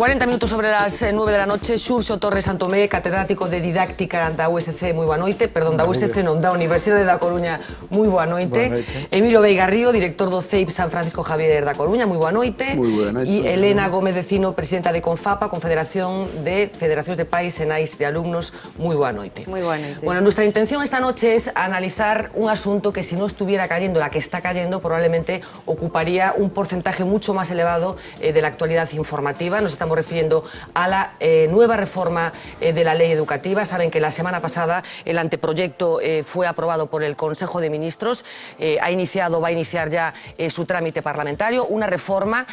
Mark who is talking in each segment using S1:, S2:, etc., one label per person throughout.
S1: 40 minutos sobre las 9 da noche, Xurxo Torres Santomé, catedrático de didáctica da USC, moi boa noite, perdón, da USC non, da Universidade da Coruña, moi boa noite. Emilio Veiga Río, director do CEIP San Francisco Javier da Coruña, moi boa noite.
S2: Moi boa noite.
S1: E Elena Gómez Vecino, presidenta de CONFAPA, Confederación de Federacións de Pais e Nais de Alumnos, moi boa noite.
S3: Moi boa noite.
S1: Bueno, nuestra intención esta noche es analizar un asunto que si no estuviera cayendo la que está cayendo, probablemente ocuparía un porcentaje mucho más elevado de la actualidad informativa. Nos estamos refiriendo a la nueva reforma de la ley educativa. Saben que la semana pasada el anteproyecto fue aprobado por el Consejo de Ministros, va a iniciar ya su trámite parlamentario, una reforma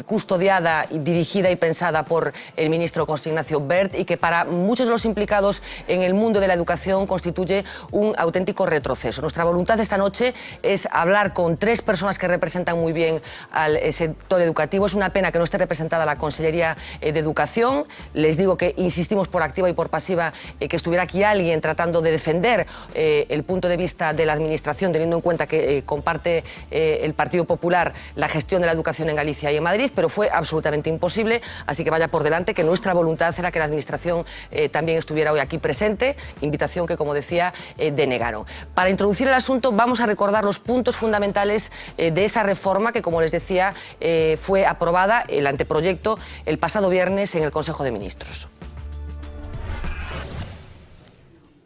S1: custodiada, dirigida y pensada por el ministro José Ignacio Wert y que para muchos de los implicados en el mundo de la educación constituye un auténtico retroceso. Nuestra voluntad esta noche es hablar con tres personas que representan muy bien al sector educativo. Es una pena que no esté representada la Consellería de Educación. Les digo que insistimos por activa y por pasiva que estuviera aquí alguien tratando de defender el punto de vista de la Administración, teniendo en cuenta que comparte el Partido Popular la gestión de la educación en Galicia y en Madrid, pero fue absolutamente imposible, así que vaya por delante que nuestra voluntad era que la Administración también estuviera hoy aquí presente, invitación que, como decía, denegaron. Para introducir el asunto vamos a recordar los puntos fundamentales de esa reforma que, como les decía, fue aprobada, el anteproyecto, el pasado viernes en el Consejo de Ministros.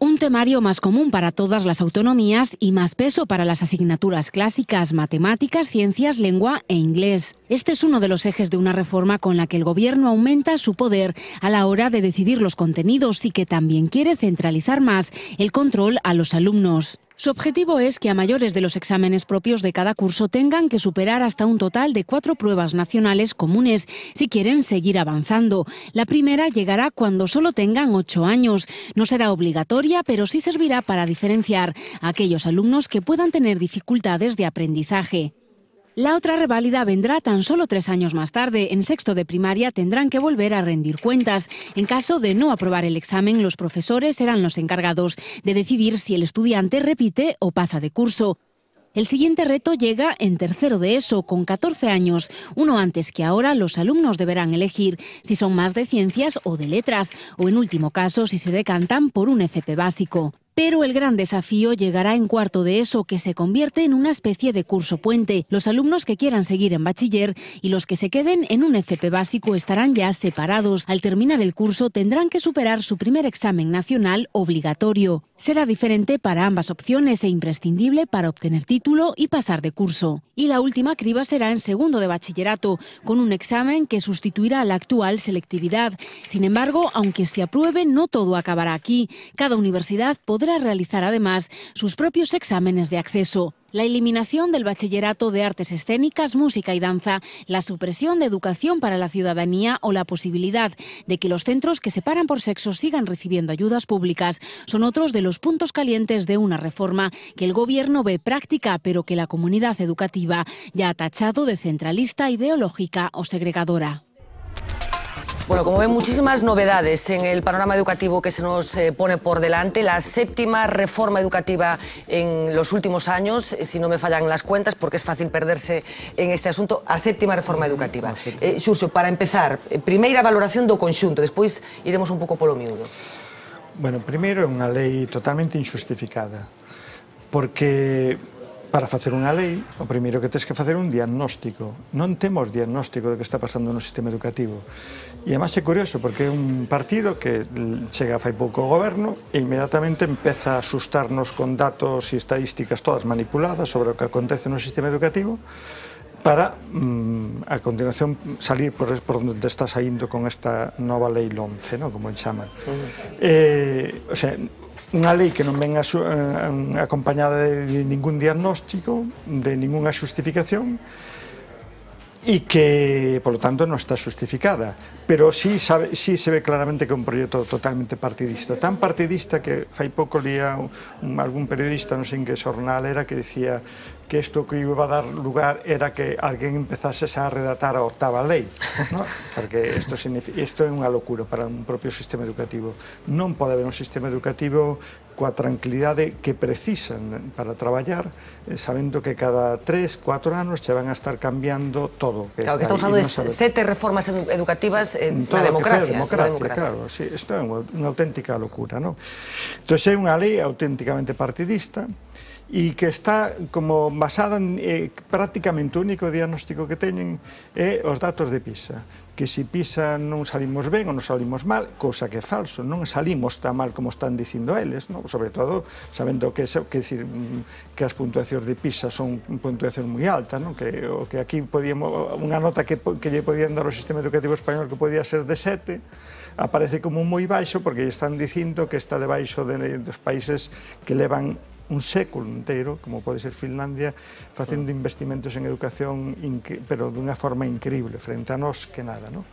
S4: Un temario más común para todas las autonomías y más peso para las asignaturas clásicas, matemáticas, ciencias, lengua e inglés. Este es uno de los ejes de una reforma con la que el Gobierno aumenta su poder a la hora de decidir los contenidos y que también quiere centralizar más el control a los alumnos. Su objetivo es que a mayores de los exámenes propios de cada curso tengan que superar hasta un total de 4 pruebas nacionales comunes si quieren seguir avanzando. La primera llegará cuando solo tengan 8 años. No será obligatoria, pero sí servirá para diferenciar a aquellos alumnos que puedan tener dificultades de aprendizaje. La otra reválida vendrá tan solo 3 años más tarde. En sexto de primaria tendrán que volver a rendir cuentas. En caso de no aprobar el examen, los profesores serán los encargados de decidir si el estudiante repite o pasa de curso. El siguiente reto llega en tercero de ESO, con 14 años. Uno antes que ahora, los alumnos deberán elegir si son más de ciencias o de letras, o en último caso, si se decantan por un FP básico. Pero el gran desafío llegará en cuarto de ESO, que se convierte en una especie de curso puente. Los alumnos que quieran seguir en bachiller y los que se queden en un FP básico estarán ya separados. Al terminar el curso tendrán que superar su primer examen nacional obligatorio. Será diferente para ambas opciones e imprescindible para obtener título y pasar de curso. Y la última criba será en segundo de bachillerato, con un examen que sustituirá a la actual selectividad. Sin embargo, aunque se apruebe, no todo acabará aquí. Cada universidad podrá realizar además sus propios exámenes de acceso. La eliminación del bachillerato de artes escénicas, música y danza, la supresión de educación para la ciudadanía o la posibilidad de que los centros que separan por sexo sigan recibiendo ayudas públicas son otros de los puntos calientes de una reforma que el Gobierno ve práctica, pero que la comunidad educativa ya ha tachado de centralista, ideológica o segregadora.
S1: Bueno, como ven, muchísimas novedades en el panorama educativo que se nos pone por delante. La séptima reforma educativa en los últimos años, si no me fallan las cuentas, porque es fácil perderse en este asunto, a séptima reforma educativa. Xurxo, para empezar, primeira valoración do conxunto, despois iremos un pouco polo miúdo.
S5: Bueno, primeiro é unha lei totalmente injustificada, porque para facer unha lei, o primeiro que tens que facer é un diagnóstico. Non temos diagnóstico do que está pasando no sistema educativo. E además é curioso, porque é un partido que chega fai pouco ao goberno e inmediatamente empeza a asustarnos con datos e estadísticas todas manipuladas sobre o que acontece no sistema educativo para, a continuación, salir por onde está saindo con esta nova lei LOMCE, ¿no? Como el chaman. O sea, unha lei que non ven acompañada de ningún diagnóstico, de ninguna xustificación, e que, polo tanto, non está justificada. Pero sí se ve claramente que é un proxecto totalmente partidista. Tan partidista que fai pouco lía algún periodista, non sei en que xornal era, que dicía que isto que iba a dar lugar era que alguén empezase a redactar a octava lei, ¿no? Porque isto é unha locura para un propio sistema educativo. Non pode haber un sistema educativo coa tranquilidade que precisan para traballar, sabendo que cada 3, 4 anos che van a estar cambiando todo.
S1: Claro, que estamos falando de 7 reformas educativas na democracia.
S5: Claro, sí, isto é unha auténtica locura, non? Entón, é unha lei auténticamente partidista e que está como basada en prácticamente o único diagnóstico que teñen é os datos de PISA, que se PISA non salimos ben ou non salimos mal, cousa que é falso, non salimos tan mal como están dicindo eles, non? Sobre todo sabendo que as puntuacións de PISA son puntuacións moi altas, non? Que aquí podíamos, unha nota que lle podían dar ao sistema educativo español que podía ser de 7, aparece como moi baixo porque están dicindo que está debaixo dos países que levan un século inteiro, como pode ser Finlandia, facendo investimentos en educación, pero dunha forma increíble, frente a nós que nada, non?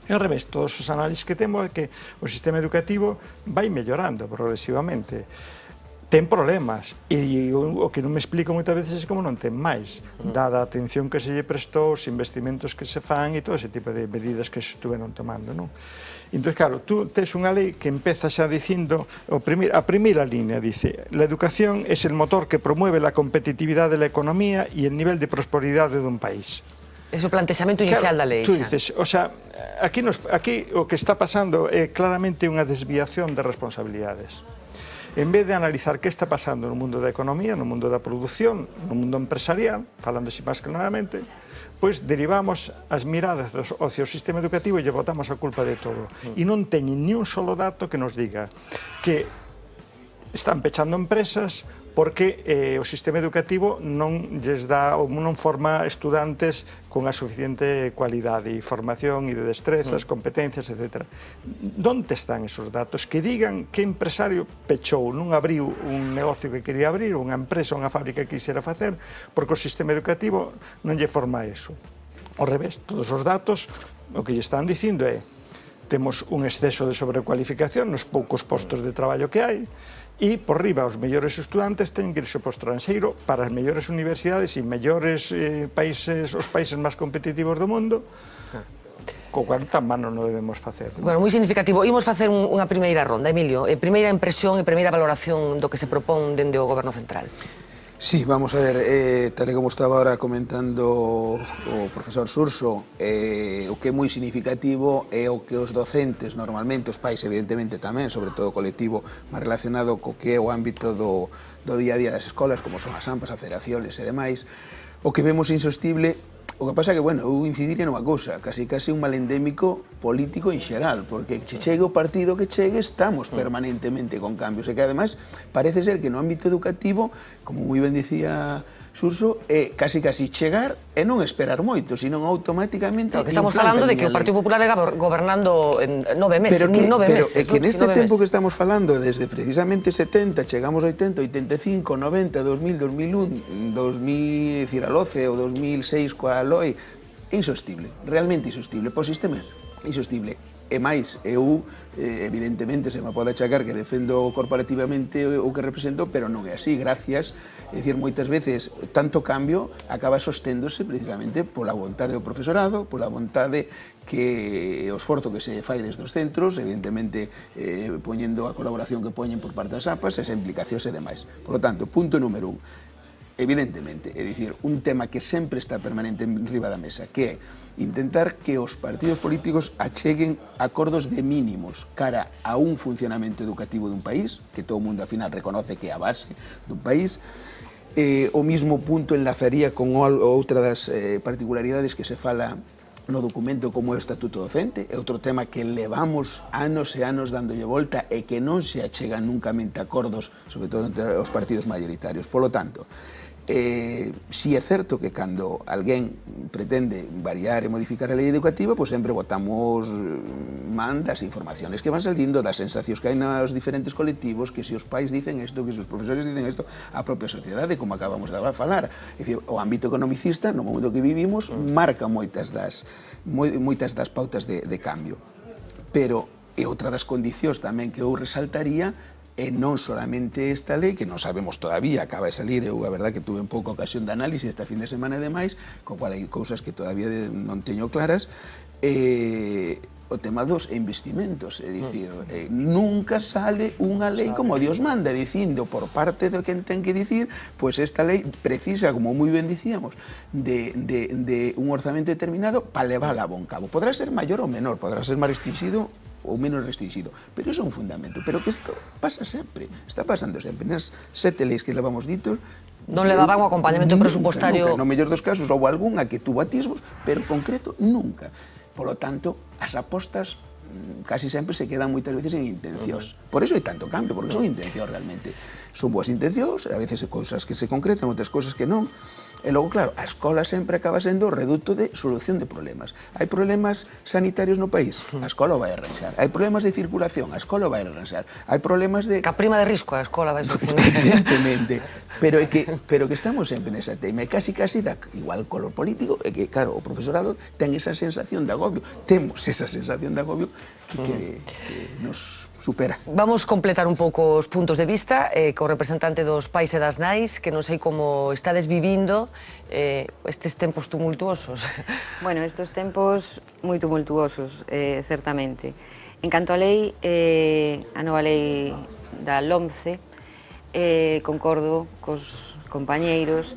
S5: E ao revés, todos os análisis que temos é que o sistema educativo vai mellorando progresivamente. Ten problemas, e o que non me explico moitas veces é como non ten máis, dada a atención que se lle prestou, os investimentos que se fan e todo ese tipo de medidas que se estuveron tomando, non? Entón, claro, tú tes unha lei que empeza xa dicindo, a primeira línea dice: la educación es el motor que promueve la competitividad de la economía y el nivel de prosperidad de un país.
S1: Es o plantexamento inicial da lei.
S5: Tú dices, o sea, aquí o que está pasando é claramente unha desviación de responsabilidades. En vez de analizar que está pasando no mundo da economía, no mundo da produción, no mundo empresarial, falando así máis claramente, pois derivamos as miradas hacia o sistema educativo e lle botamos a culpa de todo. E non teñen ni un solo dato que nos diga que están pechando empresas porque o sistema educativo non lles dá ou non forma estudantes con a suficiente cualidade e formación e de destrezas, competencias, etc. Donde están esos datos que digan que empresario pechou, non abriu un negocio que quería abrir, unha empresa, unha fábrica que quixera facer, porque o sistema educativo non lle forma eso? Ao revés, todos os datos o que lle están dicindo é: temos un exceso de sobrecualificación nos poucos postos de traballo que hai, e por riba os mellores estudantes teñen que irse para o estranxeiro para as mellores universidades e mellores países, os países máis competitivos do mundo, co cual tan mano non debemos facer.
S1: Bueno, moi significativo. Imos facer unha primeira ronda, Emilio. Primeira impresión e primeira valoración do que se propón dende o Goberno Central.
S2: Sí, vamos a ver, tal e como estaba ahora comentando o profesor Surso, o que é moi significativo é o que os docentes, normalmente, os pais evidentemente tamén, sobre todo o colectivo máis relacionado co que é o ámbito do día a día das escolas, como son as AMPAs, as federaciones e demais, o que vemos insostible. O que pasa é que, bueno, eu incidiría nunha cousa, casi un mal endémico político en xeral, porque che chegue o partido que chegue, estamos permanentemente con cambios, e que ademais parece ser que no ámbito educativo, como moi ben dicía Surso, é casi chegar e non esperar moito, sino automáticamente...
S1: Claro, que estamos falando de que o Partido Popular é gobernando en 9 meses,
S2: pero é que neste tempo que estamos falando, desde precisamente 70, chegamos a 80, 85, 90, 2000, 2001, 2000, decir, a LOCE, ou 2006 coa LOE, é insostible, realmente insostible, para o sistema é insostible. E máis, eu, evidentemente, se me pode achacar que defendo corporativamente o que represento, pero non é así, gracias. É dicir, moitas veces, tanto cambio acaba sosténdose precisamente pola vontade do profesorado, pola vontade que o esforzo que se fai desde os centros, evidentemente, poñendo a colaboración que poñen por parte das APAs, esa implicación e demais. Por lo tanto, punto número 1. Evidentemente, é dicir, un tema que sempre está permanente en riba da mesa, que é intentar que os partidos políticos acheguen acordos de mínimos cara a un funcionamento educativo dun país, que todo o mundo, ao final, reconoce que é a base dun país. O mismo punto enlazaría con outra das particularidades que se fala no documento como é o Estatuto Docente, é outro tema que levamos anos e anos dándolle volta e que non se achegan nuncamente acordos, sobre todo entre os partidos mayoritarios. Por lo tanto, si é certo que cando alguén pretende variar e modificar a lei educativa, pois sempre botamos man das informaciones que van salindo, das sensacións que hai nos diferentes colectivos, que se os pais dicen isto, que se os profesores dicen isto, a propia sociedade, como acabamos de falar. É dicir, o ámbito economicista, no mundo que vivimos, marca moitas das pautas de cambio. Pero é outra das condicións tamén que eu resaltaría, e non solamente esta lei, que non sabemos todavía, acaba de salir, eu a verdad que tuve un pouco ocasión de análisis esta fin de semana e demais, co cual hai cousas que todavía non teño claras, o tema dos investimentos, é dicir, nunca sale unha lei como Dios manda, dicindo por parte de quen ten que dicir, pois esta lei precisa, como moi ben dicíamos, de un orzamento determinado para levála a bon cabo. Podrá ser maior ou menor, podrá ser máis restringido ou menos restringido, pero iso é un fundamento. Pero que isto pasa sempre, está pasando sempre. Nas 7 leis que levamos ditos,
S1: non levaban o acompañamento presupostario.
S2: No mellor dos casos houve algunha que tuvo atisbos, pero concreto nunca. Polo tanto, as apostas casi sempre se quedan moitas veces en intencións. Por iso hai tanto cambio, porque son intencións realmente. Son boas intencións, a veces cousas que se concretan, outras cousas que non. E logo, claro, a escola sempre acaba sendo o reduto de solución de problemas. Hai problemas sanitarios no país, a escola o vai arranxar. Hai problemas de circulación, a escola o vai arranxar. Hai problemas de...
S1: Que a prima de risco a escola vai solucionar.
S2: Evidentemente. Pero que estamos sempre nesa tema. E casi dá igual color político, e que, claro, o profesorado ten esa sensación de agobio. Temos esa sensación de agobio que nos supera.
S1: Vamos completar un pouco os puntos de vista co representante dos pais e das nais, que non sei como estades vivindo estes tempos tumultuosos.
S3: Bueno, estes tempos moi tumultuosos, certamente. En canto a lei, a nova lei da LOMCE, concordo cos compañeiros,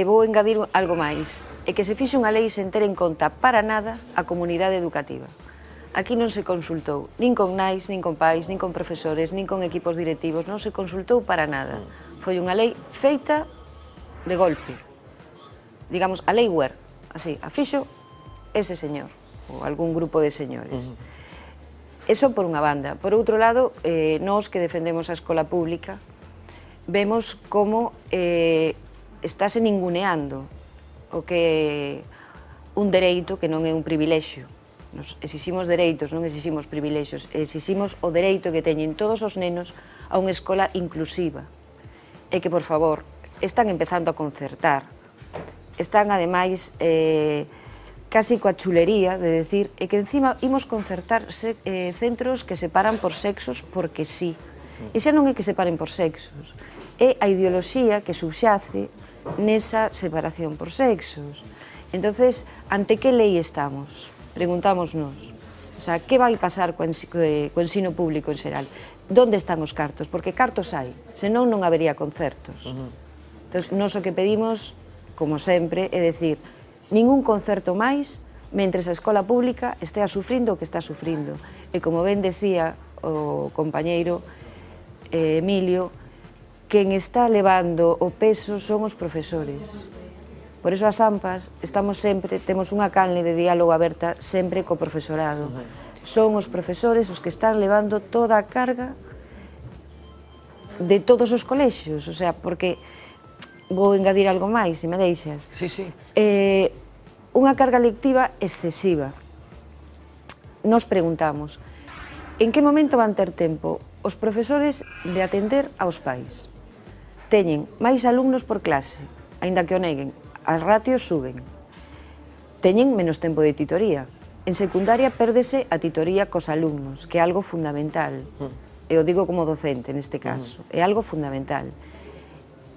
S3: vou engadir algo máis, é que se fixe unha lei sen ter en conta para nada a comunidade educativa. Aquí non se consultou nin con nais, nin con pais, nin con profesores, nin con equipos directivos, non se consultou para nada. Foi unha lei feita de golpe. Digamos, a lei Wert, así, a fixo ese señor, ou algún grupo de señores. Eso por unha banda. Por outro lado, nós que defendemos a escola pública, vemos como estáse ninguneando o que un dereito que non é un privilexio. Nos exiximos dereitos, non exiximos privilexios, exiximos o dereito que teñen todos os nenos a unha escola inclusiva. E que, por favor, están empezando a concertar, están, ademais, casi coa chulería de decir que encima imos concertar centros que separan por sexos porque sí. E xa non é que separen por sexos, é a ideoloxía que subxace nesa separación por sexos. Entonces, ante que lei estamos? Preguntámonos, o sea, que vai pasar co ensino público en xeral? Donde están os cartos? Porque cartos hai, senón non habería concertos. Entón, nós o que pedimos, como sempre, é dicir, ningún concerto máis mentre a escola pública estea sufrindo o que está sufrindo. E como ben decía o compañeiro Emilio, quen está levando o peso son os profesores. Por iso as AMPAs estamos sempre, temos unha canle de diálogo aberta sempre co profesorado. Son os profesores os que están levando toda a carga de todos os colexios, o sea, porque vou engadir algo máis, se me deixas.
S1: Sí, sí.
S3: Unha carga lectiva excesiva. Nos preguntamos, en que momento van ter tempo os profesores de atender aos pais? Teñen máis alumnos por clase, aínda que o neguen, as ratios suben. Teñen menos tempo de titoría. En secundaria pérdese a titoría cos alumnos, que é algo fundamental. E o digo como docente neste caso, é algo fundamental.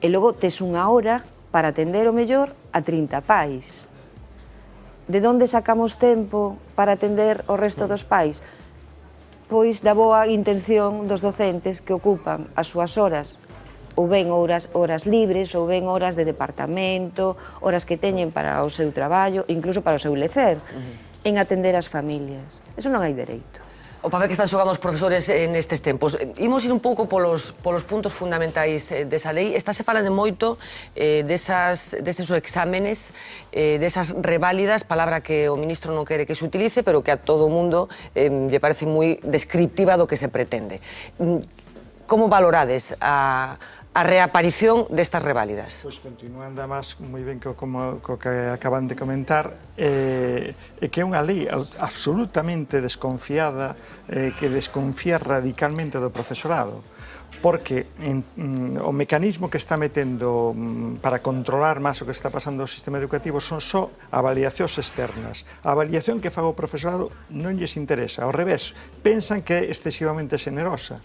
S3: E logo tes unha hora para atender o mellor a 30 pais. De onde sacamos tempo para atender o resto dos pais? Pois da boa intención dos docentes que ocupan as súas horas, ou ben horas libres, ou ben horas de departamento, horas que teñen para o seu traballo, incluso para o seu lecer, en atender as familias. Eso non hai dereito.
S1: O papel que están xogando os profesores nestes tempos. Imos ir un pouco polos puntos fundamentais desa lei. Estáse falando moito deses exámenes, desas reválidas, palabra que o ministro non quere que se utilice, pero que a todo o mundo lle parece moi descriptiva do que se pretende. Como valorades a reaparición destas reválidas?
S5: Pois continuando máis moi ben co que acaban de comentar, é que é unha lei absolutamente desconfiada, que desconfía radicalmente do profesorado, porque o mecanismo que está metendo para controlar máis o que está pasando no sistema educativo son só avaliacións externas. A avaliación que faga o profesorado non lles interesa, ao revés, pensan que é excesivamente xenerosa.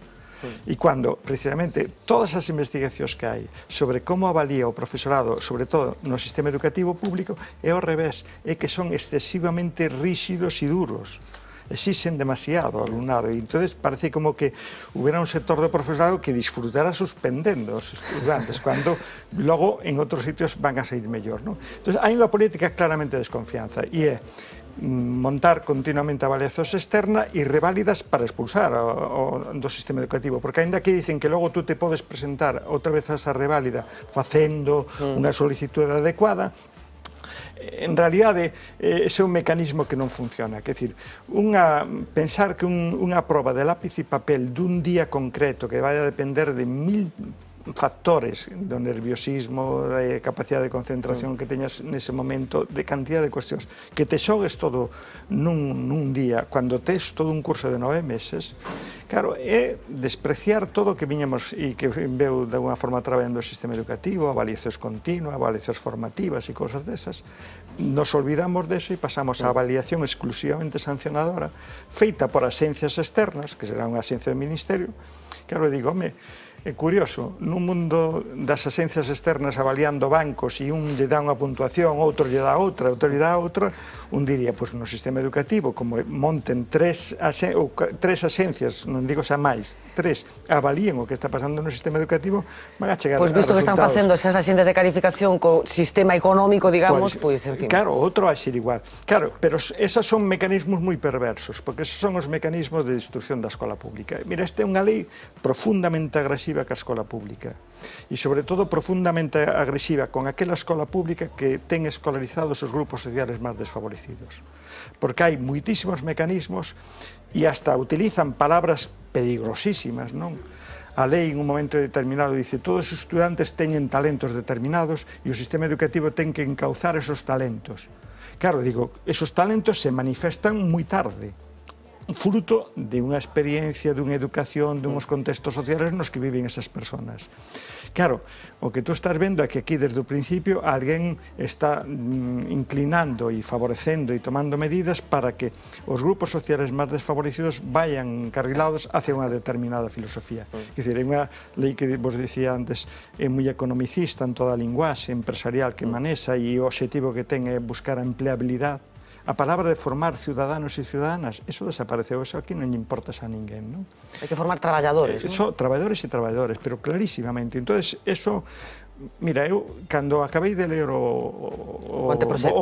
S5: E cando, precisamente, todas as investigacións que hai sobre como avalía o profesorado, sobre todo no sistema educativo público, é ao revés, é que son excesivamente rígidos e duros. Exixen demasiado ao alumnado e entonces parece como que hubiera un sector do profesorado que disfrutara suspendendo os estudantes cando logo en outros sitios van a sair mellor, non? Entón, hai unha política claramente de desconfianza e é montar continuamente avaliacións externas e reválidas para expulsar do sistema educativo, porque ainda que dicen que logo tú te podes presentar outra vez a esa reválida facendo unha solicitude adecuada, en realidade, ese é un mecanismo que non funciona. Quer dizer, pensar que unha proba de lápiz e papel dun día concreto que vai a depender de 1000 factores do nerviosismo, da capacidade de concentración que teñas nese momento, de cantidad de cuestións, que te xogues todo nun día, cando tes todo un curso de 9 meses, claro, é despreciar todo o que viñamos e que veu de alguna forma traballando o sistema educativo, avaliacións continuas, avaliacións formativas e cousas desas. Nos olvidamos deso e pasamos á avaliación exclusivamente sancionadora, feita por axencias externas, que será unha axencia do Ministerio. Claro, digo, home, é curioso, nun mundo das axencias externas avaliando bancos e un lle dá unha puntuación, outro lle dá outra, outro lle dá outra, un diría, pois no sistema educativo, como monten tres axencias, non digo xa máis, tres, avalíen o que está pasando no sistema educativo, van a chegar a resultados.
S1: Pois visto que están facendo esas axencias de calificación co sistema económico, digamos, pois, en fin.
S5: Claro, outro vai ser igual. Claro, pero esos son mecanismos moi perversos, porque esos son os mecanismos de destrucción da escola pública. Mira, esta é unha lei profundamente agresiva que a escola pública e, sobre todo, profundamente agresiva con aquela escola pública que ten escolarizados os grupos sociales máis desfavorecidos. Porque hai moitísimos mecanismos e hasta utilizan palabras peligrosísimas, non? A lei, en un momento determinado, dice todos os estudantes teñen talentos determinados e o sistema educativo ten que encauzar esos talentos. Claro, digo, esos talentos se manifestan moi tarde, fruto de unha experiencia, dunha educación, dunhos contextos sociales nos que viven esas personas. Claro, o que tú estás vendo é que aquí desde o principio alguén está inclinando e favorecendo e tomando medidas para que os grupos sociales máis desfavorecidos vayan encarrilados hacia unha determinada filosofía. Quer dizer, é unha lei que vos dicía antes, é moi economicista en toda a linguaxe empresarial que manexa e o obxectivo que ten é buscar a empleabilidade. A palabra de formar ciudadanos e ciudadanas, eso desapareceu, eso aquí non lle importa a ninguén, non?
S1: Hai que formar traballadores, non?
S5: Eso, traballadores e traballadores, pero clarísimamente. Entón, eso, mira, eu, cando acabei de ler o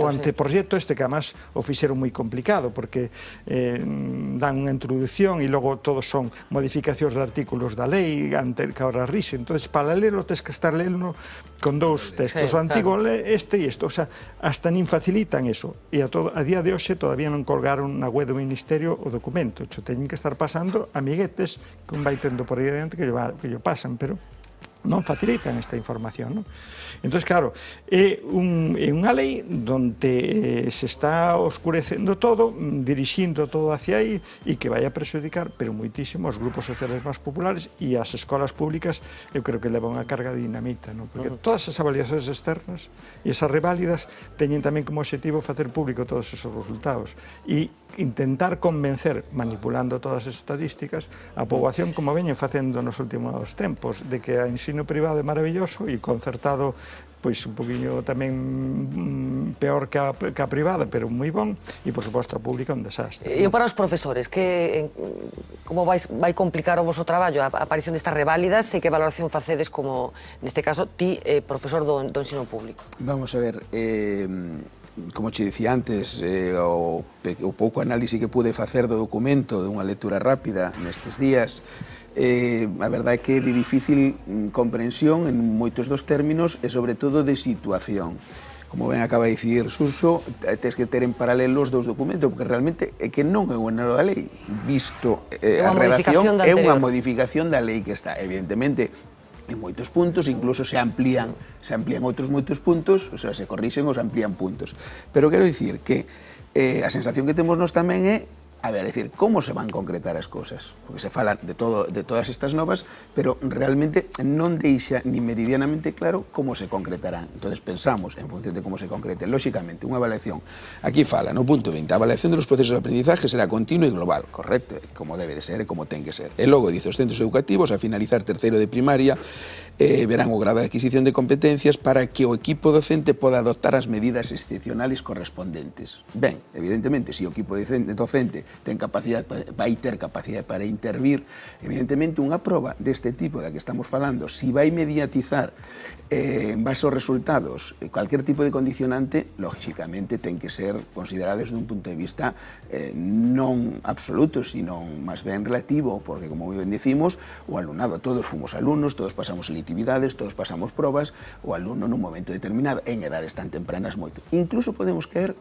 S5: anteproxecto este, que además o fixeron moi complicado, porque dan unha introducción e logo todos son modificacións de artículos da lei, que ahora rise. Entón, para lerlo, tens que estar lendo con dous textos, o antigo este e este, o sea, hasta nin facilitan eso, e a día de hoxe todavía non colgaron na web do Ministerio o documento, teñen que estar pasando amiguetes que un vai tendo por aí adiante que yo pasan, pero non facilitan esta información, non? Entón, claro, é unha lei onde se está oscurecendo todo, dirixindo todo hacia aí e que vai a prexudicar, pero moitísimo, os grupos sociales máis populares e as escolas públicas, eu creo que levan unha carga de dinamita, non? Porque todas as avaliacións externas e esas reválidas teñen tamén como objetivo facer público todos esos resultados e intentar convencer, manipulando todas as estadísticas, a poboación, como veñen facendo nos últimos tempos, de que a ensino privado é maravilloso e concertado pois un poquinho tamén peor que a privada, pero moi bon, e por suposto a pública un desastre.
S1: E para os profesores, como vai complicar o voso traballo a aparición destas reválidas e que valoración facedes como, neste caso, ti, profesor do ensino público?
S2: Vamos a ver, como che dicía antes, o pouco análise que pude facer do documento dunha lectura rápida nestes días, a verdade é que é de difícil comprensión en moitos dos términos e sobre todo de situación. Como ben acaba de dicir Suso, tens que ter en paralelo os dous documentos, porque realmente é que non é unha nova lei, visto a redacción, é unha modificación da lei que está, evidentemente, en moitos puntos, incluso se amplían outros moitos puntos, o sea, se corrixen ou se amplían puntos. Pero quero dicir que a sensación que temos nós tamén é A ver, é dicir, como se van concretar as cousas? Porque se fala de todas estas novas, pero realmente non deixa ni meridianamente claro como se concretarán. Entonces pensamos en función de como se concrete. Lóxicamente, unha evaluación, aquí fala, no punto 20, a evaluación de los procesos de aprendizaje será continua e global, correcto, como debe de ser e como ten que ser. E logo, dice, os centros educativos, a finalizar terceiro de primaria, verán o grado de adquisición de competencias para que o equipo docente poda adoptar as medidas excepcionales correspondentes. Ben, evidentemente, se o equipo docente ten capacidade, vai ter capacidade para intervir, evidentemente unha proba deste tipo da que estamos falando, si vai mediatizar en base aos resultados cualquier tipo de condicionante, lógicamente ten que ser considerado desde un punto de vista non absoluto, sino máis ben relativo, porque como ben decimos, o alumnado, todos fomos alumnos, todos pasamos selectividades, todos pasamos probas, o alumno nun momento determinado, en edades tan tempranas moito. Incluso podemos caer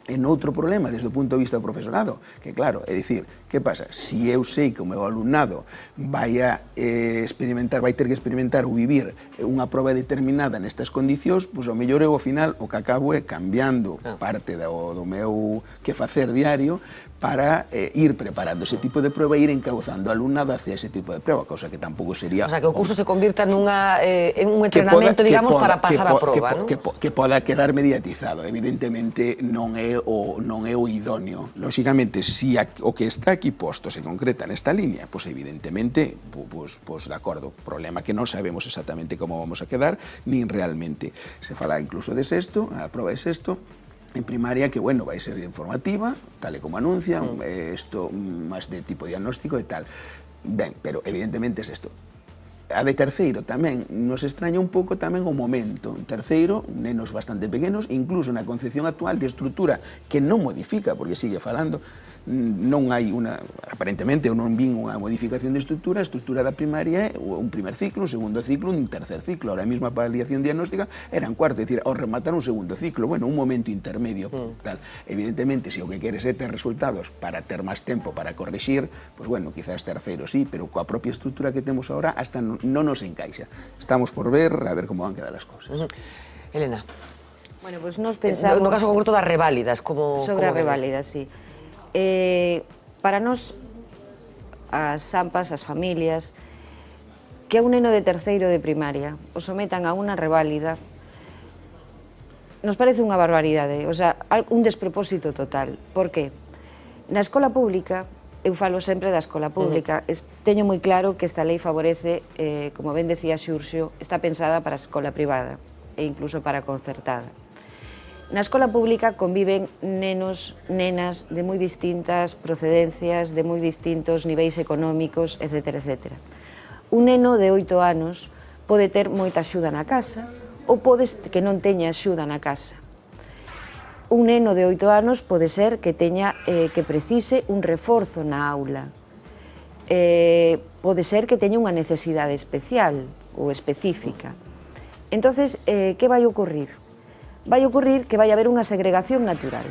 S2: en outro problema desde o punto de vista do profesorado, que claro, é dicir, que pasa? Si eu sei que o meu alumnado vai ter que experimentar ou vivir unha proba determinada nestas condicións, pois ao mellor eu ao final o que acabo é cambiando parte do meu que facer diario para ir preparando ese tipo de prueba e ir encauzando ao alumnado hacia ese tipo de prueba, cosa que tampouco sería...
S1: O sea, que o curso se convirta en un entrenamento, digamos, para pasar a proba, non?
S2: Que poda quedar mediatizado. Evidentemente non é o idóneo. Lóxicamente, se o que está aquí posto se concreta nesta línea, pois evidentemente, pois de acordo, problema que non sabemos exactamente como vamos a quedar, nin realmente. Se fala incluso de sexto, a proba de sexto, en primaria, que, bueno, vai ser informativa, tal e como anuncian, isto máis de tipo diagnóstico e tal. Ben, pero evidentemente é isto. A de terceiro tamén nos extraña un pouco tamén o momento. En terceiro, nenos bastante pequenos, incluso na concepción actual de estrutura que non modifica, porque sigue falando, non hai aparentemente eu non vin unha modificación de estrutura, a estrutura da primaria é un primer ciclo, un segundo ciclo, un tercer ciclo, ahora mesmo a paliación diagnóstica era un cuarto, é dicir, ao rematar un segundo ciclo, bueno, un momento intermedio, tal. Evidentemente, se o que queres é ter resultados para ter máis tempo para corrixir, pois bueno, quizás terceiro sí, pero coa propia estrutura que temos ahora hasta non nos encaixa. Estamos por ver, a ver como van quedar as cousas.
S1: Elena.
S3: Bueno, pois nos pensamos...
S1: No caso concreto das reválidas, como...
S3: Sobre as reválidas, sí. Para nós, as AMPAs, as familias, que a un neno de terceiro de primaria o sometan a unha reválida, nos parece unha barbaridade, o sea, un despropósito total. Por qué? Na escola pública, eu falo sempre da escola pública, teño moi claro que esta lei favorece, como ben decía Xurxo, está pensada para a escola privada e incluso para a concertada. Na escola pública conviven nenos, nenas de moi distintas procedencias, de moi distintos niveis económicos, etc. etc. Un neno de 8 anos pode ter moita axuda na casa ou pode que non teña axuda na casa. Un neno de 8 anos pode ser que precise un reforzo na aula. Pode ser que teña unha necesidade especial ou específica. Entonces, que vai ocurrir? Vai ocurrir que vai haber unha segregación natural.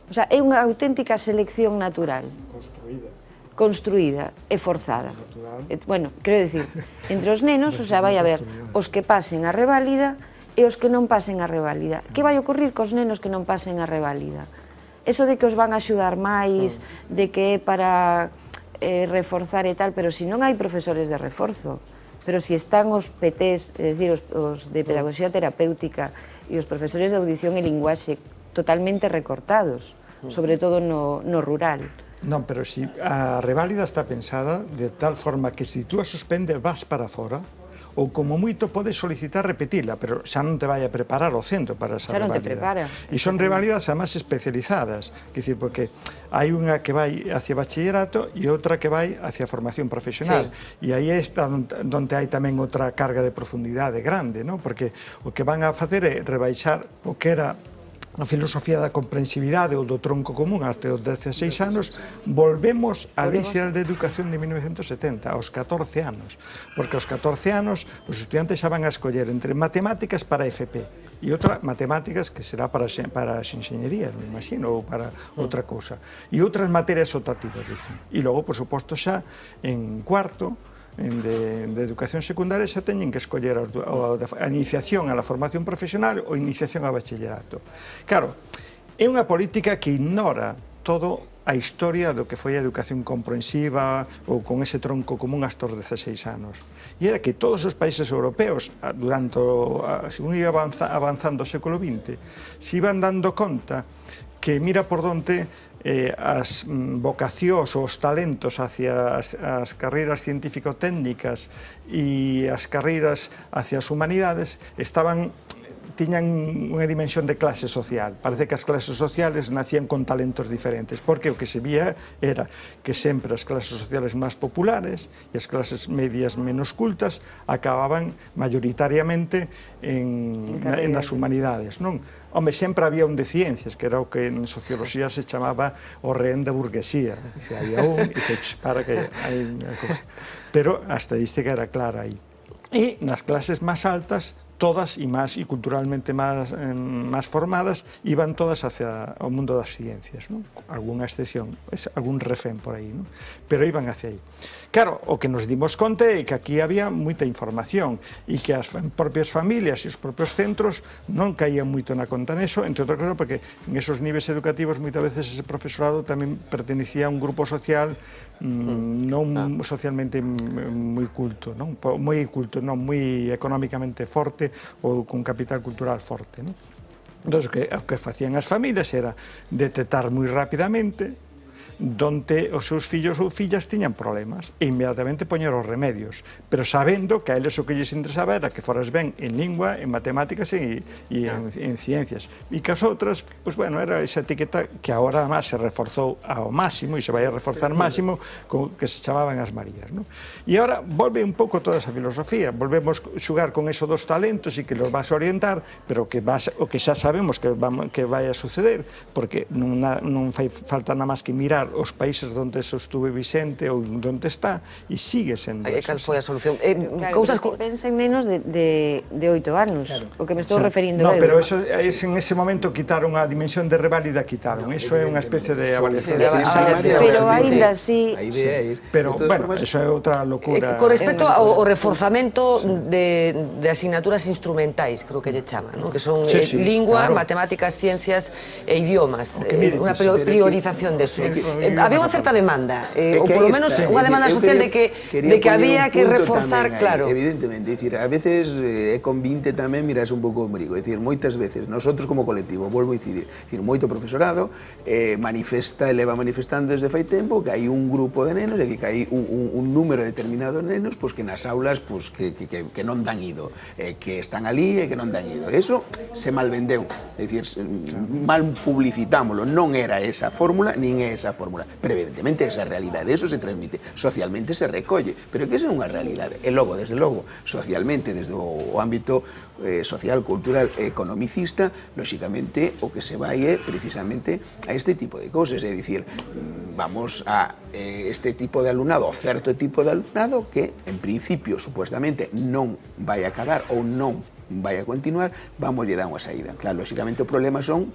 S3: O sea, é unha auténtica selección natural. Construída e forzada. Bueno, quero dicir, entre os nenos, o sea, vai haber os que pasen a reválida e os que non pasen a reválida. Que vai ocurrir cos nenos que non pasen a reválida? Eso de que os van a axudar máis, de que é para reforzar e tal, pero se non hai profesores de reforzo, pero se están os PTs, é dicir, os de pedagogía terapéutica e os profesores de audición e linguaxe totalmente recortados, sobre todo no rural.
S5: Non, pero si a reválida está pensada de tal forma que se tú a suspendes vas para fora, ou como moito podes solicitar repetila, pero xa non te vai a preparar o centro para esa reválida.
S3: Xa non te prepara.
S5: E son reválidas además especializadas, quer dizer, porque hai unha que vai hacia bachillerato e outra que vai hacia formación profesional. E aí está onde hai tamén outra carga de profundidade grande, non? Porque o que van a facer é rebaixar o que era a filosofía da comprensividade ou do tronco común até os 16 anos, volvemos á Lei Xeral de Educación de 1970, aos 14 anos. Porque aos 14 anos os estudiantes xa van a escoller entre matemáticas para FP e outra matemáticas que será para as enxeñerías, me imagino, ou para outra cousa. E outras materias optativas, dicen. E logo, por suposto, xa en cuarto, de educación secundaria xa teñen que escoller a iniciación a la formación profesional ou iniciación ao bachillerato. Claro, é unha política que ignora todo a historia do que foi a educación comprensiva ou con ese tronco común hasta os 16 anos. E era que todos os países europeos, durante según iba avanzando o século XX, se iban dando conta que mira por donde as vocacións ou os talentos hacia as carreiras científico-técnicas e as carreiras hacia as humanidades tiñan unha dimensión de clase social. Parece que as clases sociales nacían con talentos diferentes, porque o que se vía era que sempre as clases sociales máis populares e as clases medias menos cultas acababan mayoritariamente nas humanidades, non? Home, sempre había un de ciencias, que era o que en socioloxía se chamaba o rehén da burguesía. Dice, había un, e dice, para que hai unha cosa. Pero a estadística era clara aí. E nas clases máis altas, todas e culturalmente máis formadas, iban todas hacia o mundo das ciencias, non? Alguna excepción, algún refén por aí, non? Pero iban hacia aí. Claro, o que nos dimos conta é que aquí había moita información e que as propias familias e os propios centros non caían moito na conta neso, entre outras cosas porque en esos niveis educativos moitas veces ese profesorado tamén pertenecía a un grupo social non socialmente moi culto, non moi económicamente forte ou con capital cultural forte, non? Entón, o que facían as familias era detectar moi rapidamente donde os seus fillos ou fillas tiñan problemas e inmediatamente poñer os remedios, pero sabendo que a eles o que lles interesaba era que foras ben en lingua, en matemáticas e en ciencias, e que as outras, pois bueno, era esa etiqueta que agora máis se reforzou ao máximo e se vai a reforzar máximo, que se chamaban as Marías, non? E agora volve un pouco toda esa filosofía, volvemos xugar con eso dos talentos e que los vas a orientar, pero o que xa sabemos que vai a suceder, porque non fai falta nada máis que mirar os países onde eso estuve Vicente ou onde está e sigue sendo
S1: así. Cal foi a solución?
S3: Pensen menos de 8 anos, o que me estou referindo eu.
S5: No, pero en ese momento quitaron a dimensión de reválida, quitaron. Eso é unha especie de avaliación.
S3: Pero ainda así...
S5: Pero, bueno, eso é outra locura.
S1: Con respecto ao reforzamento de asignaturas instrumentais, creo que lle chaman, que son lingua, matemáticas, ciencias e idiomas. Unha priorización deso. Había unha certa demanda, ou polo menos unha demanda social de que había que reforzar, claro.
S2: Evidentemente, a veces con 20 tamén miras un pouco o ombrigo, moitas veces, nosotros como colectivo, volvo a incidir, moito profesorado leva manifestando desde fai tempo que hai un grupo de nenos, é dicir, que hai un número determinado de nenos que nas aulas que non dan ido, que están ali e que non dan ido. Eso se malvendeu, é dicir, mal publicitámoslo, non era esa fórmula, nin é esa fórmula, pero evidentemente esa realidade, eso se transmite, socialmente se recolle, pero que esa é unha realidade, e logo, desde logo, socialmente, desde o ámbito social, cultural, economicista, lóxicamente, o que se vai é precisamente a este tipo de cousas, é dicir, vamos a este tipo de alumnado, o certo tipo de alumnado que, en principio, supuestamente, non vai a acabar ou non vai a continuar, vamos lle dar unha saída. Claro, lóxicamente, o problema son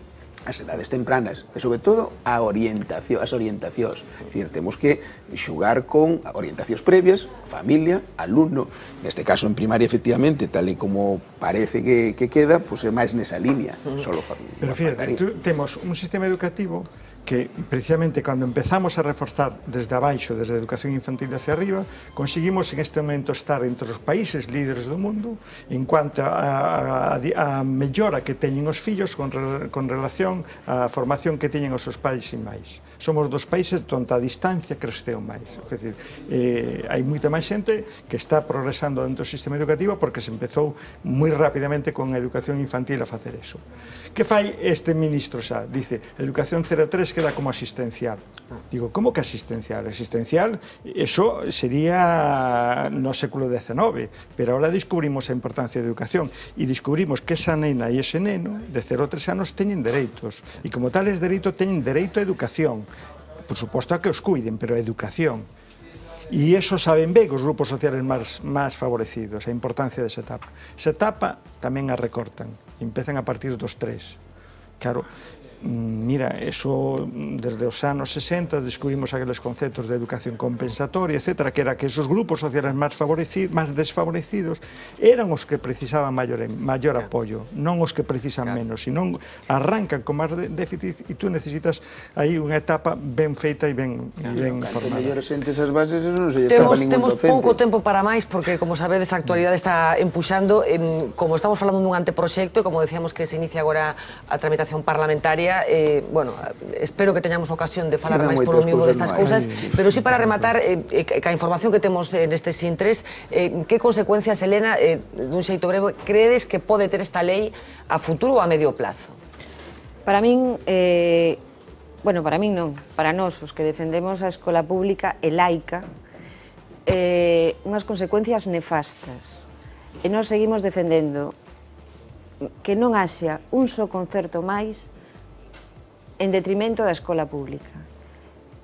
S2: as edades tempranas, e sobre todo as orientacións. É dicir, temos que xugar con orientacións previas, familia, alumno, neste caso en primaria, efectivamente, tal e como parece que queda, pois é máis nesa línea, solo familia.
S5: Pero fíjate, temos un sistema educativo que precisamente cando empezamos a reforzar desde abaixo, desde a educación infantil hacia arriba, conseguimos en este momento estar entre os países líderes do mundo en cuanto a mellora que teñen os fillos con relación á formación que teñen os seus pais e máis. Somos dos países onde a distancia creceu máis. É dicir, hai moita máis xente que está progresando dentro do sistema educativo porque se empezou moi rapidamente con a educación infantil a facer eso. Que fai este ministro xa? Dice, educación 0-3 queda como asistencial. Digo, como que asistencial? Asistencial, eso sería no século XIX, pero ahora descubrimos a importancia da educación e descubrimos que esa nena e ese neno de 0-3 anos teñen dereitos e como tales dereitos teñen dereito a educación. Por suposto a que os cuiden, pero a educación. E iso saben ben os grupos sociales máis favorecidos, a importancia desa etapa. Esa etapa tamén a recortan, empezan a partir dos 3. Claro, mira, eso desde os anos 60 descubrimos aqueles conceptos de educación compensatoria, etcétera, que era que esos grupos sociales máis desfavorecidos eran os que precisaban maior apoio, non os que precisan menos, senón arrancan con máis déficit e tú necesitas aí unha etapa ben feita e ben formada.
S2: Mellor sentes as bases, eso non se lle tapa ningún docente.
S1: Temos pouco tempo para máis, porque, como sabedes, a actualidade está empuxando. Como estamos falando dun anteproxecto, e como decíamos que se inicia agora a tramitación parlamentaria, bueno, espero que teñamos ocasión de falar máis polo miúdo destas cousas, pero sí para rematar, ca información que temos nestes intres, que consecuencias, Elena, dun xeito breve, credes que pode ter esta lei a futuro ou a medio plazo?
S3: Para min, bueno, para min non, para nós, os que defendemos a escola pública e laica, unhas consecuencias nefastas. E nós seguimos defendendo que non haxa un só concerto máis en detrimento da escola pública.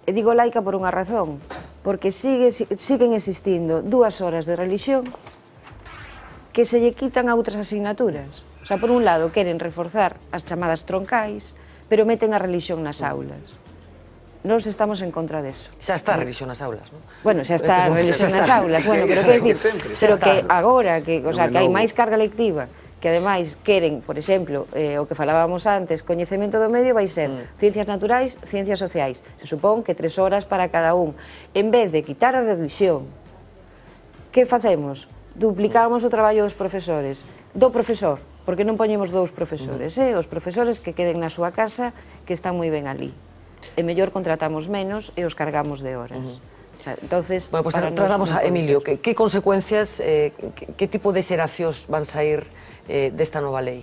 S3: E digo laica por unha razón, porque siguen existindo 2 horas de religión que se lle quitan a outras asignaturas. O sea, por un lado, queren reforzar as chamadas troncais, pero meten a religión nas aulas. Nós estamos en contra deso.
S1: Xa está a religión nas aulas, non?
S3: Bueno, xa está a religión nas aulas, bueno, pero que decir, pero que agora, que hai máis carga lectiva, que ademais queren, por exemplo, o que falábamos antes, coñecemento do medio vai ser ciencias naturais, ciencias sociais. Se supón que 3 horas para cada un. En vez de quitar a religión, que facemos? Duplicamos o traballo dos profesores. Do profesor, porque non poñemos 2 profesores, os profesores que queden na súa casa, que están moi ben ali. E mellor contratamos menos e os cargamos de horas. Entonces,
S1: bueno, pues tratamos a Emilio, que consecuencias, que tipo de xeracións van sair desta nova lei?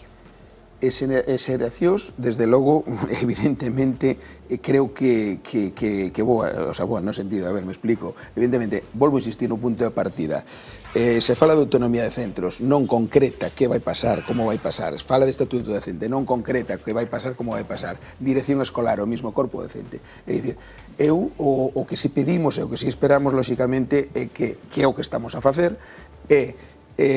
S2: Xeracións, desde logo, evidentemente, creo que boa, o sea, boa, no sentido, a ver, me explico, evidentemente, volvo a insistir no punto de partida, se fala de autonomía de centros, non concreta que vai pasar, como vai pasar, fala de estatuto docente, non concreta que vai pasar, como vai pasar, dirección escolar, o mismo corpo docente, é dicir, o que si pedimos e o que si esperamos, lóxicamente, é que é o que estamos a facer, é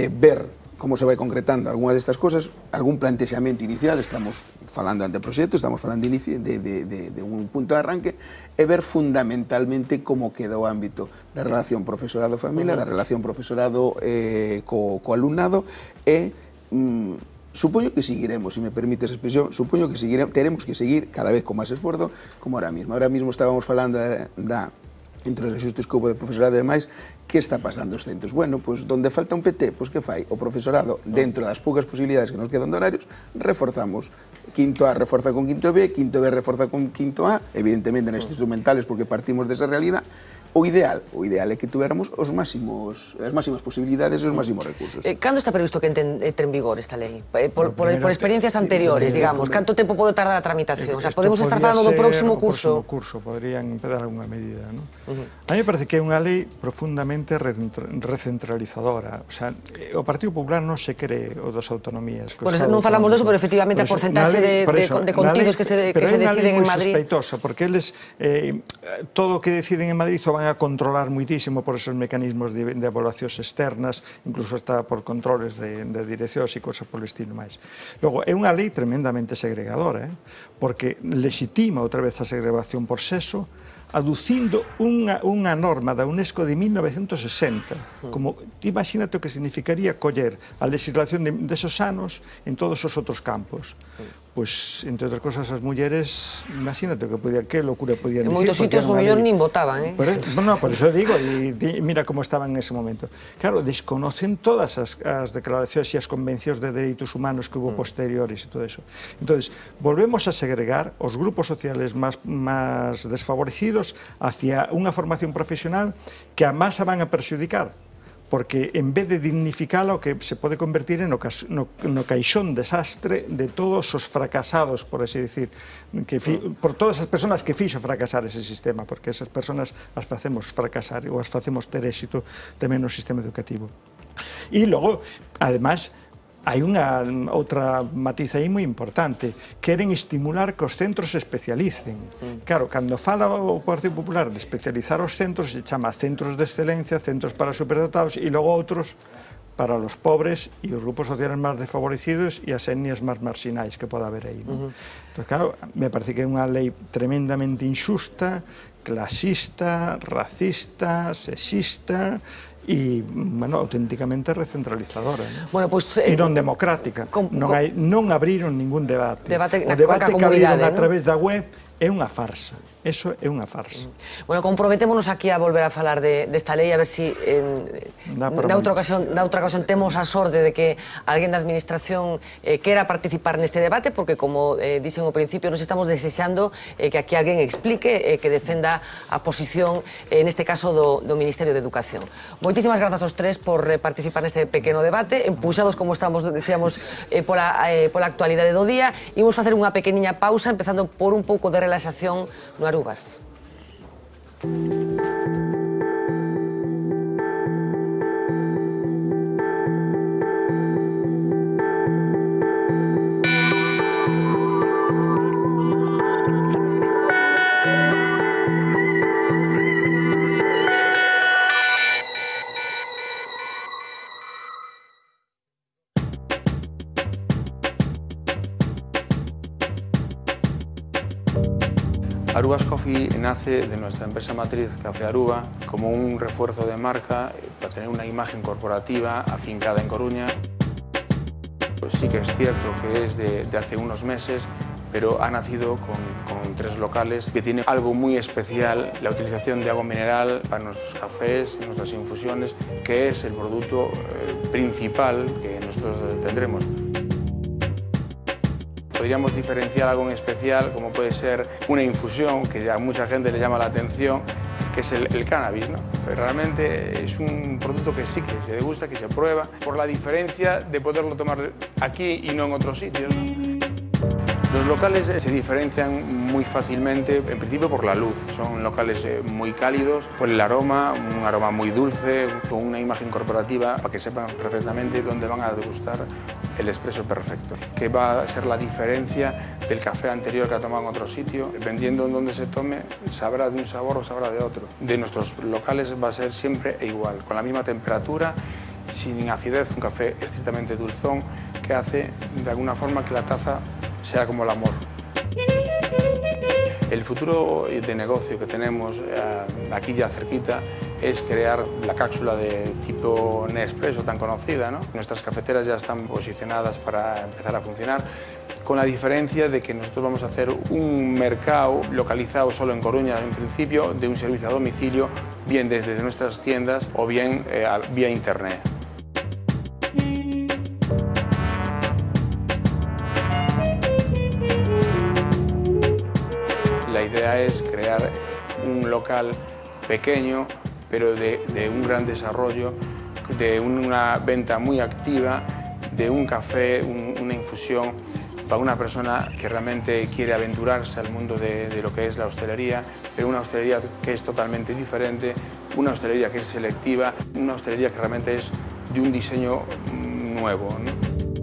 S2: ver como se vai concretando algunhas destas cosas, algún plantexamento inicial, estamos falando de anteproxecto, estamos falando de un punto de arranque, e ver fundamentalmente como queda o ámbito da relación profesorado-familia, da relación profesorado co alumnado, e supoño que seguiremos, se me permites a expresión, supoño que teremos que seguir cada vez con máis esforzo, como ahora mismo. Ahora mismo estábamos falando entre os axustes que houve de profesorado e demais, que está pasando os centros? Bueno, pois donde falta un PT, pois que fai? O profesorado, dentro das poucas posibilidades que nos quedan de horarios, reforzamos. Quinto A reforza con quinto B, quinto B reforza con quinto A, evidentemente nas instrumentales porque partimos desa realidad. O ideal é que tuéramos as máximas posibilidades e os máximos recursos.
S1: Cando está previsto que entre en vigor esta lei? Por experiencias anteriores, digamos, canto tempo pode tardar a tramitación? O sea, podemos estar falando do próximo curso?
S5: Podrían empezar alguna medida, non? A mí me parece que é unha lei profundamente recentralizadora. O sea, o Partido Popular non se cree o das autonomías.
S1: Non falamos deso, pero efectivamente a porcentaxe de contidos que se deciden en Madrid...
S5: Pero é unha lei moi sospeitosa, porque eles todo o que deciden en Madrid o van a controlar muitísimo por esos mecanismos de evaluacións externas, incluso hasta por controles de direccións e cosas polo estilo máis. Logo, é unha lei tremendamente segregadora, porque legitima outra vez a segregación por sexo, aducindo unha norma da UNESCO de 1960. Como, imagínate o que significaría coller a legislación desos anos en todos os outros campos. Pois, entre outras cosas, as mulleres, imagínate que locura podían dicir.
S1: En moitos sitios o mellor nin votaban,
S5: Non, por iso digo, e mira como estaban en ese momento. Claro, desconocen todas as declaracións e as convencións de dereitos humanos que hubo posteriores e todo eso. Entón, volvemos a segregar os grupos sociales máis desfavorecidos hacia unha formación profesional que a máis van a perxudicar, porque en vez de dignificala o que se pode convertir no caixón desastre de todos os fracasados, por así decir, por todas as persoas que fixo fracasar ese sistema, porque esas persoas as facemos fracasar ou as facemos ter éxito tamén no sistema educativo. E logo, además, hai unha outra matiz aí moi importante. Queren estimular que os centros se especialicen. Claro, cando fala o Partido Popular de especializar os centros, se chama centros de excelencia, centros para superdotados, e logo outros para los pobres e os grupos sociales máis desfavorecidos e as etnias máis marxinais que pode haber aí. Entón, claro, me parece que é unha lei tremendamente injusta, clasista, racista, sexista e, bueno, auténticamente recentralizadora.
S1: Bueno, pues,
S5: e non democrática. Non abriron ningún debate.
S1: O
S5: debate que abriron a través da web é unha farsa. Eso é unha farsa.
S1: Bueno, comprometémonos aquí a volver a falar desta lei, a ver se na outra ocasión temos a sorte de que alguén da Administración quera participar neste debate, porque, como dixen ao principio, nos estamos desexando que aquí alguén explique, que defenda a posición, neste caso, do Ministerio de Educación. Moitísimas grazas aos tres por participar neste pequeno debate, empuxados, como estamos, decíamos, pola actualidade do día. Imos facer unha pequeniña pausa, empezando por un pouco de relaxación no Arubas.
S6: Arubas Coffee nace de nuestra empresa matriz Café Aruba como un refuerzo de marca para tener una imagen corporativa afincada en Coruña. Pues sí que es cierto que es de hace unos meses, pero ha nacido con 3 locales que tiene algo muy especial, la utilización de agua mineral para nuestros cafés, nuestras infusiones, que es el producto principal que nosotros tendremos. Podríamos diferenciar algo en especial, como puede ser una infusión, que a mucha gente le llama la atención, que es el cannabis, ¿no? Pero realmente es un producto que sí que se degusta, que se prueba, por la diferencia de poderlo tomar aquí y no en otros sitios, ¿no? Los locales se diferencian muy fácilmente, en principio por la luz. Son locales muy cálidos, por el aroma, un aroma muy dulce, con una imagen corporativa para que sepan perfectamente dónde van a degustar el expreso perfecto, que va a ser la diferencia del café anterior que ha tomado en otro sitio. Dependiendo en dónde se tome, sabrá de un sabor o sabrá de otro. De nuestros locales va a ser siempre igual, con la misma temperatura, sin acidez, un café estrictamente dulzón que hace de alguna forma que la taza sea como el amor. El futuro de negocio que tenemos aquí ya cerquita es crear la cápsula de tipo Nespresso tan conocida, ¿no? Nuestras cafeteras ya están posicionadas para empezar a funcionar, con la diferencia de que nosotros vamos a hacer un mercado localizado solo en Coruña en principio, de un servicio a domicilio, bien desde nuestras tiendas o bien vía internet. La idea es crear un local pequeño, pero de un gran desarrollo, de una venta muy activa, de un café, una infusión, para una persona que realmente quiere aventurarse al mundo de lo que es la hostelería, pero una hostelería que es totalmente diferente, una hostelería que es selectiva, una hostelería que realmente es de un diseño nuevo, ¿no?